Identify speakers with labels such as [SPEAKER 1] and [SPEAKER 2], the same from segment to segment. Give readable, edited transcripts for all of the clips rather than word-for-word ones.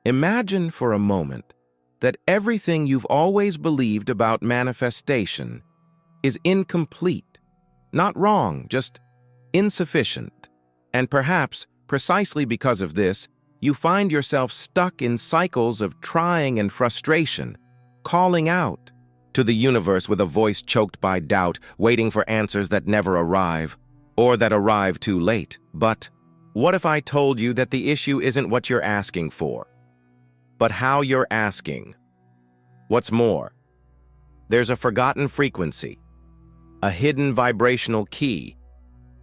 [SPEAKER 1] Imagine for a moment that everything you've always believed about manifestation is incomplete, not wrong, just insufficient. And perhaps, precisely because of this, you find yourself stuck in cycles of trying and frustration, calling out to the universe with a voice choked by doubt, waiting for answers that never arrive, or that arrive too late. But what if I told you that the issue isn't what you're asking for, but how you're asking? What's more, there's a forgotten frequency, a hidden vibrational key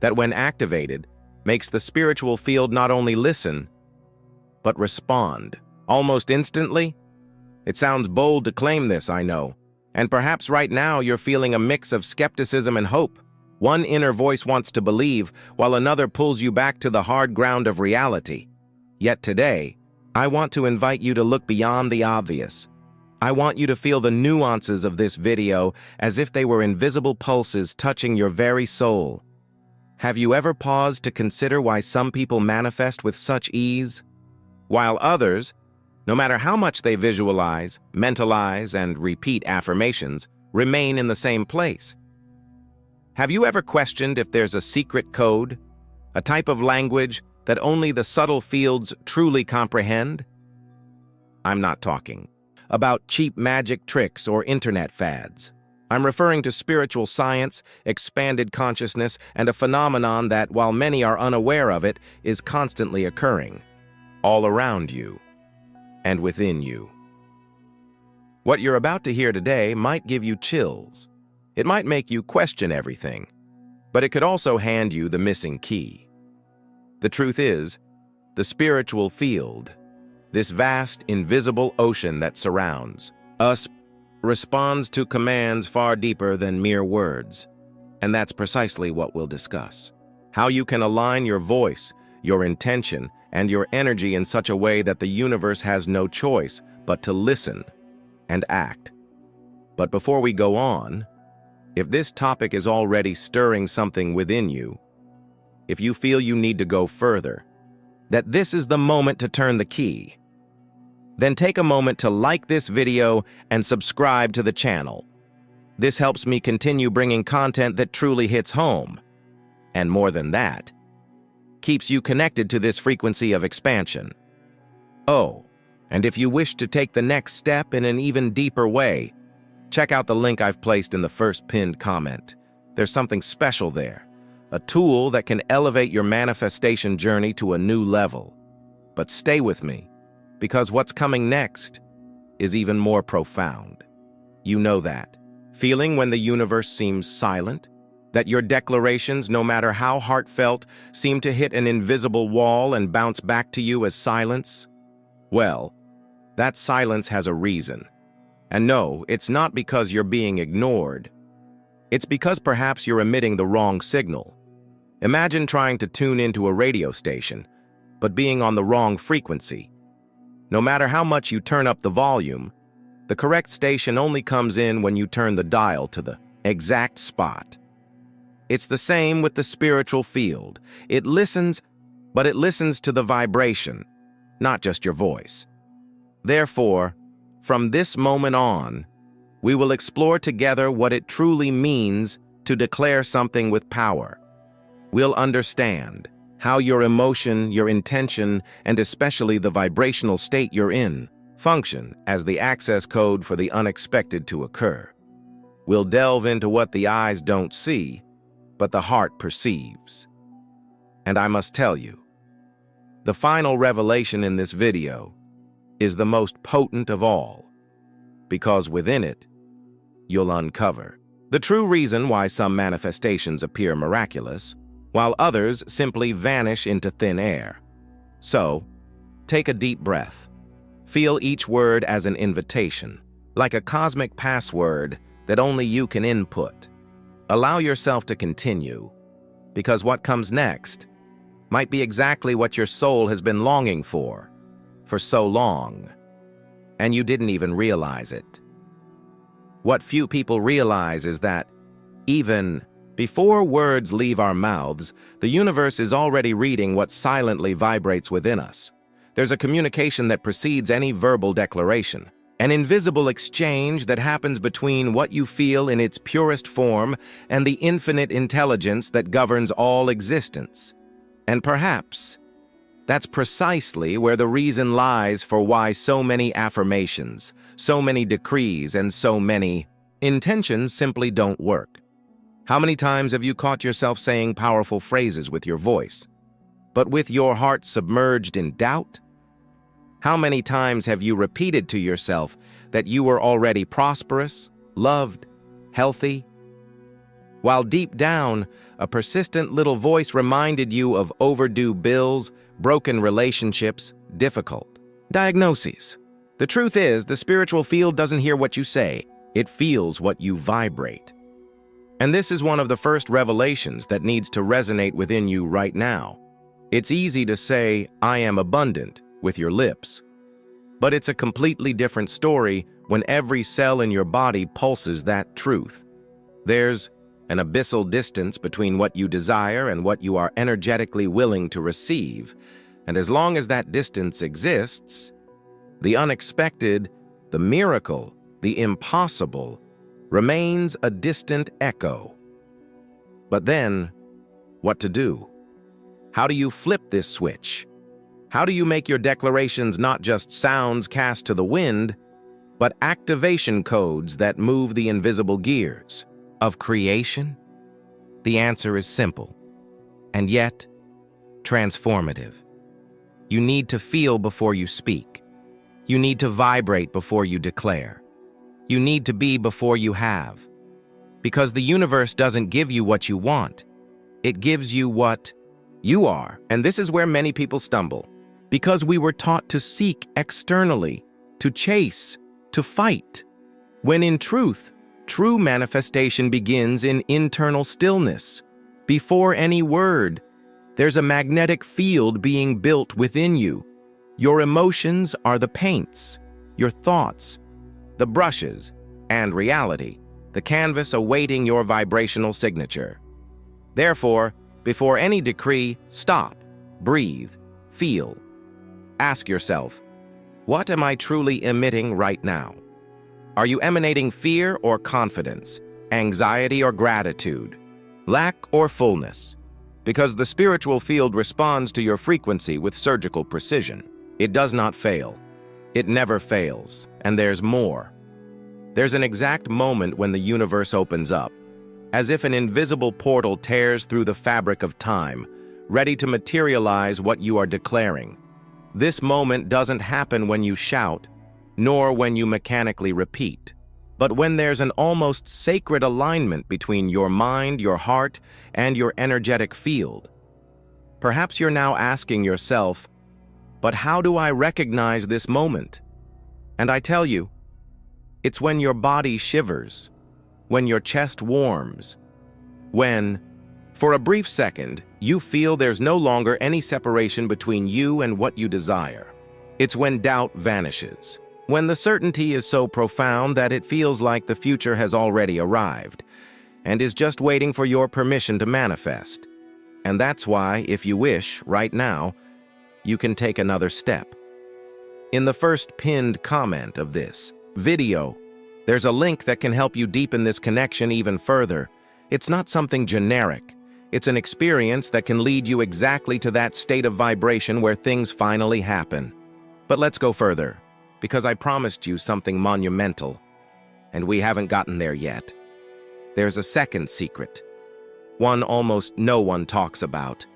[SPEAKER 1] that, when activated, makes the spiritual field not only listen, but respond almost instantly. It sounds bold to claim this, I know, and perhaps right now you're feeling a mix of skepticism and hope. One inner voice wants to believe, while another pulls you back to the hard ground of reality. Yet today, I want to invite you to look beyond the obvious. I want you to feel the nuances of this video as if they were invisible pulses touching your very soul. Have you ever paused to consider why some people manifest with such ease, while others, no matter how much they visualize, mentalize, and repeat affirmations, remain in the same place? Have you ever questioned if there's a secret code, a type of language that only the subtle fields truly comprehend? I'm not talking about cheap magic tricks or internet fads. I'm referring to spiritual science, expanded consciousness, and a phenomenon that, while many are unaware of it, is constantly occurring, all around you and within you. What you're about to hear today might give you chills. It might make you question everything, but it could also hand you the missing key. The truth is, the spiritual field, this vast, invisible ocean that surrounds us, responds to commands far deeper than mere words. And that's precisely what we'll discuss. How you can align your voice, your intention, and your energy in such a way that the universe has no choice but to listen and act. But before we go on, if this topic is already stirring something within you, if you feel you need to go further, that this is the moment to turn the key, then take a moment to like this video and subscribe to the channel. This helps me continue bringing content that truly hits home. And more than that, keeps you connected to this frequency of expansion. Oh, and if you wish to take the next step in an even deeper way, check out the link I've placed in the first pinned comment. There's something special there, a tool that can elevate your manifestation journey to a new level. But stay with me, because what's coming next is even more profound. You know that feeling when the universe seems silent? That your declarations, no matter how heartfelt, seem to hit an invisible wall and bounce back to you as silence? Well, that silence has a reason. And no, it's not because you're being ignored. It's because perhaps you're emitting the wrong signal. Imagine trying to tune into a radio station, but being on the wrong frequency. No matter how much you turn up the volume, the correct station only comes in when you turn the dial to the exact spot. It's the same with the spiritual field. It listens, but it listens to the vibration, not just your voice. Therefore, from this moment on, we will explore together what it truly means to declare something with power. We'll understand how your emotion, your intention, and especially the vibrational state you're in function as the access code for the unexpected to occur. We'll delve into what the eyes don't see, but the heart perceives. And I must tell you, the final revelation in this video is the most potent of all, because within it, you'll uncover the true reason why some manifestations appear miraculous, while others simply vanish into thin air. So, take a deep breath. Feel each word as an invitation, like a cosmic password that only you can input. Allow yourself to continue, because what comes next might be exactly what your soul has been longing for so long, and you didn't even realize it. What few people realize is that even before words leave our mouths, the universe is already reading what silently vibrates within us. There's a communication that precedes any verbal declaration, an invisible exchange that happens between what you feel in its purest form and the infinite intelligence that governs all existence. And perhaps that's precisely where the reason lies for why so many affirmations, so many decrees, and so many intentions simply don't work. How many times have you caught yourself saying powerful phrases with your voice, but with your heart submerged in doubt? How many times have you repeated to yourself that you were already prosperous, loved, healthy, while deep down, a persistent little voice reminded you of overdue bills, broken relationships, difficult diagnoses? The truth is, the spiritual field doesn't hear what you say, it feels what you vibrate. And this is one of the first revelations that needs to resonate within you right now. It's easy to say, "I am abundant," with your lips. But it's a completely different story when every cell in your body pulses that truth. There's an abyssal distance between what you desire and what you are energetically willing to receive. And as long as that distance exists, the unexpected, the miracle, the impossible remains a distant echo. But then, what to do? How do you flip this switch? How do you make your declarations not just sounds cast to the wind, but activation codes that move the invisible gears of creation? The answer is simple, and yet transformative. You need to feel before you speak. You need to vibrate before you declare. You need to be before you have. Because the universe doesn't give you what you want. It gives you what you are. And this is where many people stumble. Because we were taught to seek externally, to chase, to fight. When in truth, true manifestation begins in internal stillness. Before any word, there's a magnetic field being built within you. Your emotions are the paints, your thoughts, the brushes, and reality, the canvas awaiting your vibrational signature. Therefore, before any decree, stop, breathe, feel. Ask yourself, what am I truly emitting right now? Are you emanating fear or confidence, anxiety or gratitude, lack or fullness? Because the spiritual field responds to your frequency with surgical precision. It does not fail. It never fails, and there's more. There's an exact moment when the universe opens up, as if an invisible portal tears through the fabric of time, ready to materialize what you are declaring. This moment doesn't happen when you shout, nor when you mechanically repeat, but when there's an almost sacred alignment between your mind, your heart, and your energetic field. Perhaps you're now asking yourself, but how do I recognize this moment? And I tell you, it's when your body shivers, when your chest warms, when, for a brief second, you feel there's no longer any separation between you and what you desire. It's when doubt vanishes, when the certainty is so profound that it feels like the future has already arrived and is just waiting for your permission to manifest. And that's why, if you wish, right now, you can take another step. In the first pinned comment of this video, there's a link that can help you deepen this connection even further. It's not something generic. It's an experience that can lead you exactly to that state of vibration where things finally happen. But let's go further, because I promised you something monumental, and we haven't gotten there yet. There's a second secret, one almost no one talks about,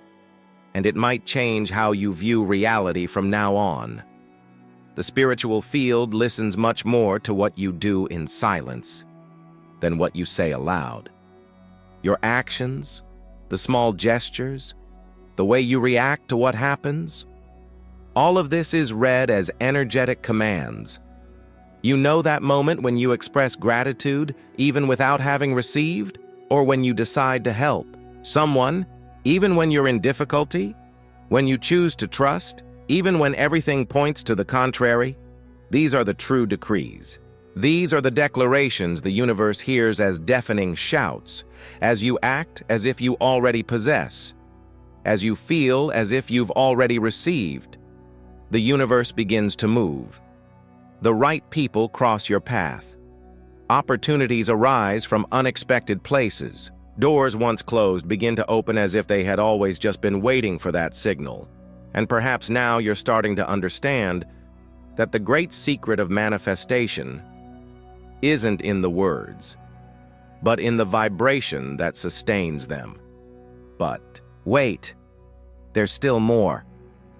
[SPEAKER 1] and it might change how you view reality from now on. The spiritual field listens much more to what you do in silence than what you say aloud. Your actions, the small gestures, the way you react to what happens, all of this is read as energetic commands. You know that moment when you express gratitude even without having received, or when you decide to help someone, even when you're in difficulty, when you choose to trust, even when everything points to the contrary. These are the true decrees. These are the declarations the universe hears as deafening shouts, as you act as if you already possess, as you feel as if you've already received. the universe begins to move. The right people cross your path. Opportunities arise from unexpected places. Doors once closed begin to open as if they had always just been waiting for that signal. And perhaps now you're starting to understand that the great secret of manifestation isn't in the words, but in the vibration that sustains them. But wait, there's still more.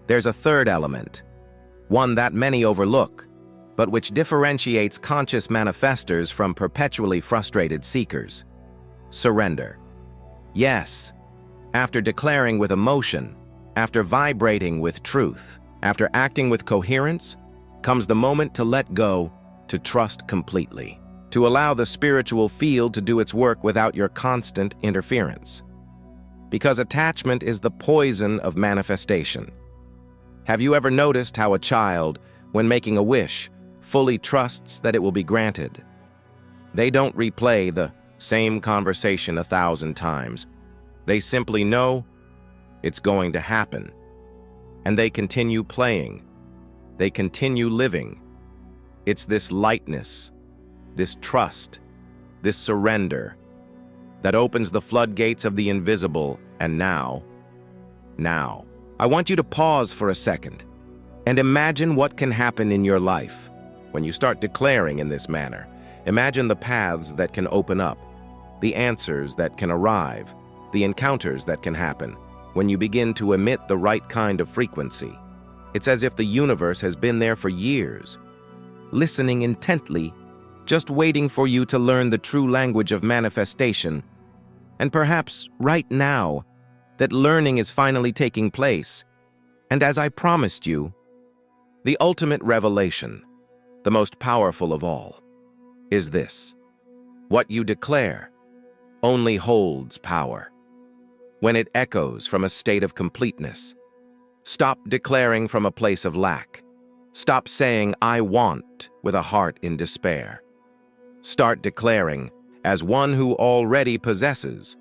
[SPEAKER 1] There's a third element, one that many overlook, but which differentiates conscious manifestors from perpetually frustrated seekers. Surrender. Yes, after declaring with emotion, after vibrating with truth, after acting with coherence, comes the moment to let go, to trust completely, to allow the spiritual field to do its work without your constant interference. Because attachment is the poison of manifestation. Have you ever noticed how a child, when making a wish, fully trusts that it will be granted? They don't replay the same conversation 1,000 times. They simply know it's going to happen. And they continue playing. They continue living. It's this lightness, this trust, this surrender that opens the floodgates of the invisible. And now, I want you to pause for a second and imagine what can happen in your life when you start declaring in this manner. Imagine the paths that can open up, the answers that can arrive, the encounters that can happen when you begin to emit the right kind of frequency. It's as if the universe has been there for years, listening intently, just waiting for you to learn the true language of manifestation. And perhaps right now, that learning is finally taking place. And as I promised you, the ultimate revelation, the most powerful of all, is this: what you declare only holds power when it echoes from a state of completeness. Stop declaring from a place of lack. Stop saying, "I want," with a heart in despair. Start declaring as one who already possesses,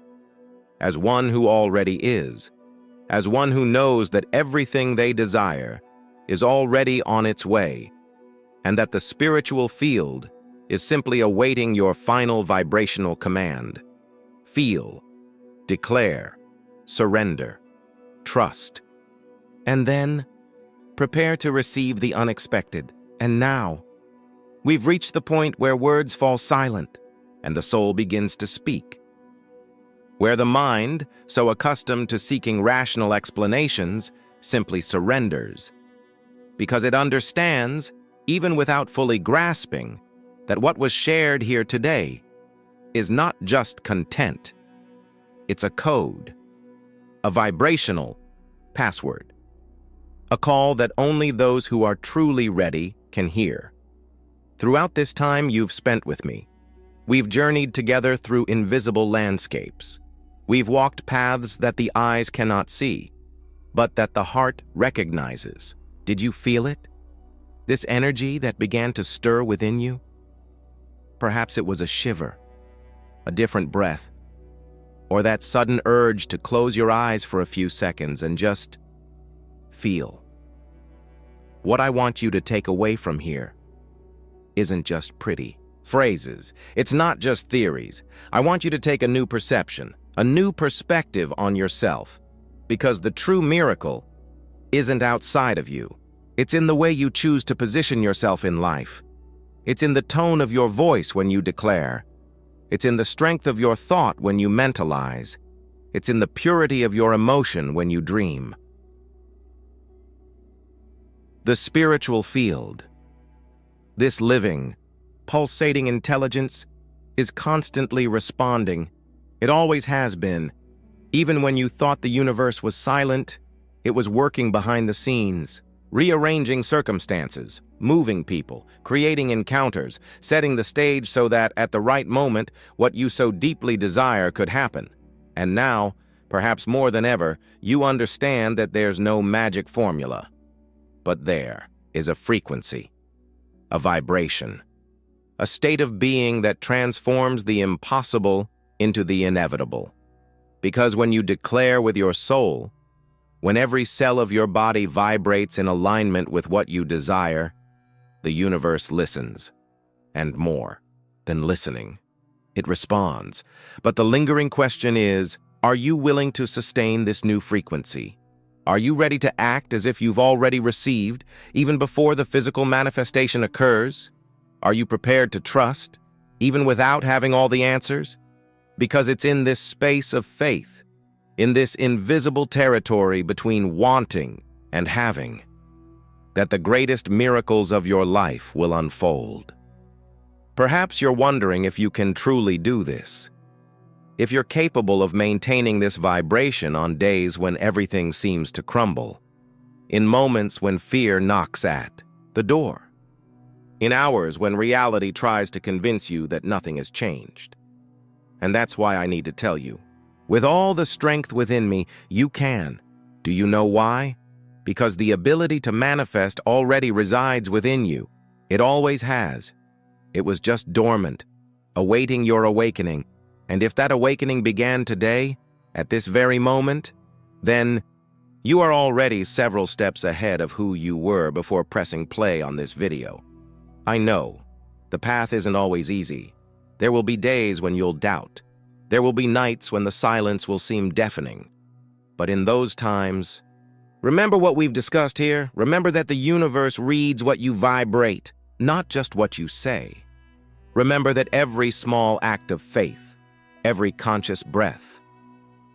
[SPEAKER 1] as one who already is, as one who knows that everything they desire is already on its way, and that the spiritual field is simply awaiting your final vibrational command. Feel, declare, surrender, trust, and then prepare to receive the unexpected. And now, we've reached the point where words fall silent and the soul begins to speak. Where the mind, so accustomed to seeking rational explanations, simply surrenders, because it understands, even without fully grasping, that what was shared here today is not just content. It's a code, a vibrational password, a call that only those who are truly ready can hear. Throughout this time you've spent with me, we've journeyed together through invisible landscapes. We've walked paths that the eyes cannot see, but that the heart recognizes. Did you feel it? This energy that began to stir within you? Perhaps it was a shiver, a different breath, or that sudden urge to close your eyes for a few seconds and just feel. What I want you to take away from here isn't just pretty phrases. It's not just theories. I want you to take a new perception, a new perspective on yourself, because the true miracle isn't outside of you. It's in the way you choose to position yourself in life. It's in the tone of your voice when you declare. It's in the strength of your thought when you mentalize. It's in the purity of your emotion when you dream. The spiritual field, this living, pulsating intelligence, is constantly responding. It always has been. Even when you thought the universe was silent, it was working behind the scenes, rearranging circumstances, moving people, creating encounters, setting the stage so that at the right moment, what you so deeply desire could happen. And now, perhaps more than ever, you understand that there's no magic formula. But there is a frequency, a vibration, a state of being that transforms the impossible into the inevitable. Because when you declare with your soul, When every cell of your body vibrates in alignment with what you desire, the universe listens. And more than listening, it responds. But the lingering question is, are you willing to sustain this new frequency? Are you ready to act as if you've already received, even before the physical manifestation occurs? Are you prepared to trust, even without having all the answers? Because it's in this space of faith, in this invisible territory between wanting and having, that the greatest miracles of your life will unfold. Perhaps you're wondering if you can truly do this, if you're capable of maintaining this vibration on days when everything seems to crumble, in moments when fear knocks at the door, in hours when reality tries to convince you that nothing has changed. And that's why I need to tell you, with all the strength within me, you can. Do you know why? Because the ability to manifest already resides within you. It always has. It was just dormant, awaiting your awakening. And if that awakening began today, at this very moment, then you are already several steps ahead of who you were before pressing play on this video. I know, the path isn't always easy. There will be days when you'll doubt. There will be nights when the silence will seem deafening. But in those times, remember what we've discussed here. Remember that the universe reads what you vibrate, not just what you say. Remember that every small act of faith, every conscious breath,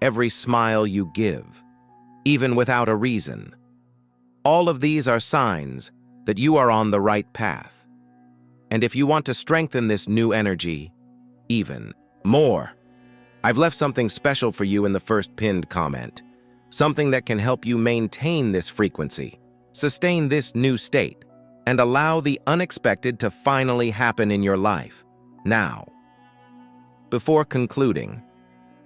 [SPEAKER 1] every smile you give, even without a reason, all of these are signs that you are on the right path. And if you want to strengthen this new energy even more, I've left something special for you in the first pinned comment, something that can help you maintain this frequency, sustain this new state, and allow the unexpected to finally happen in your life, now. Before concluding,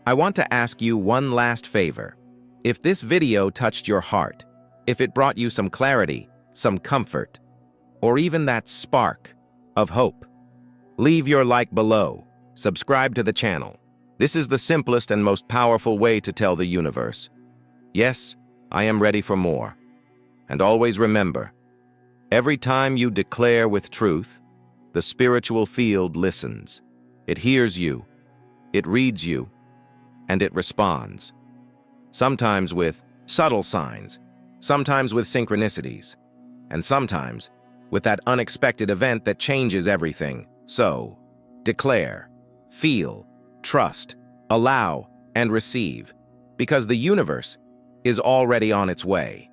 [SPEAKER 1] I want to ask you one last favor. If this video touched your heart, if it brought you some clarity, some comfort, or even that spark of hope, leave your like below, subscribe to the channel. This is the simplest and most powerful way to tell the universe, yes, I am ready for more. And always remember, every time you declare with truth, the spiritual field listens. It hears you, it reads you, and it responds. Sometimes with subtle signs, sometimes with synchronicities, and sometimes with that unexpected event that changes everything. So, declare, feel, trust, allow, and receive, because the universe is already on its way.